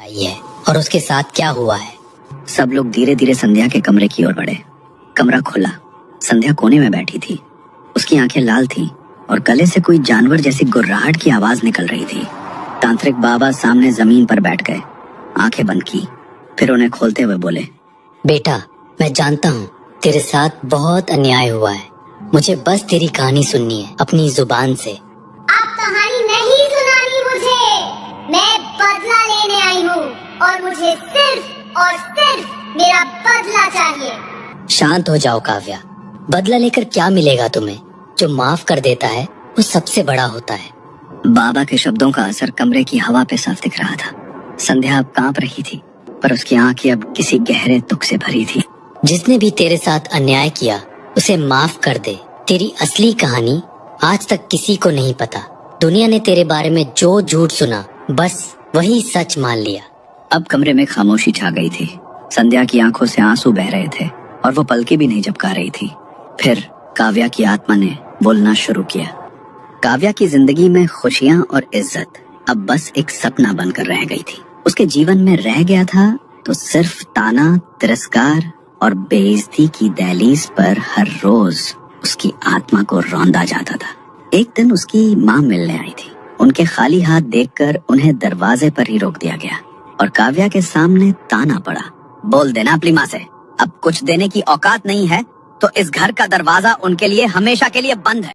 आई है और उसके साथ क्या हुआ है। सब लोग धीरे धीरे संध्या के कमरे की ओर बढ़े। कमरा खुला। संध्या कोने में बैठी थी। उसकी आंखें लाल थीं और गले से कोई जानवर जैसी गुर्राहट की आवाज निकल रही थी। तांत्रिक बाबा सामने जमीन पर बैठ गए, आंखें बंद की, फिर उन्हें खोलते हुए बोले, बेटा, मैं जानता हूँ तेरे साथ बहुत अन्याय हुआ है। मुझे बस तेरी कहानी सुननी है अपनी जुबान से। अब कहानी नहीं सुनानी मुझे। मैं बदला लेने आई हूँ और मुझे सिर्फ और सिर्फ मेरा बदला चाहिए। शांत हो जाओ काव्या। बदला लेकर क्या मिलेगा तुम्हें? जो माफ कर देता है वो सबसे बड़ा होता है। बाबा के शब्दों का असर कमरे की हवा पे साफ दिख रहा था। संध्या अब कांप रही थी, पर उसकी आंखें अब किसी गहरे दुख से भरी थी। जिसने भी तेरे साथ अन्याय किया उसे माफ कर दे। तेरी असली कहानी आज तक किसी को नहीं पता। दुनिया ने तेरे बारे में जो झूठ सुना बस वही सच मान लिया। अब कमरे में खामोशी छा गई थी। संध्या की आंखों से आंसू बह रहे थे और वो पलके भी नहीं झपका रही थी। फिर काव्या की आत्मा ने बोलना शुरू किया। काव्या की जिंदगी में खुशियां और इज्जत अब बस एक सपना बनकर रह गई थी। उसके जीवन में रह गया था तो सिर्फ ताना, तिरस्कार और बेइज्जती की दहलीज पर हर रोज उसकी आत्मा को रौंदा जाता था। एक दिन उसकी माँ मिलने आई थी। उनके खाली हाथ देखकर उन्हें दरवाजे पर ही रोक दिया गया और काव्या के सामने ताना पड़ा, बोल देना अपनी माँ से, अब कुछ देने की औकात नहीं है तो इस घर का दरवाजा उनके लिए हमेशा के लिए बंद है।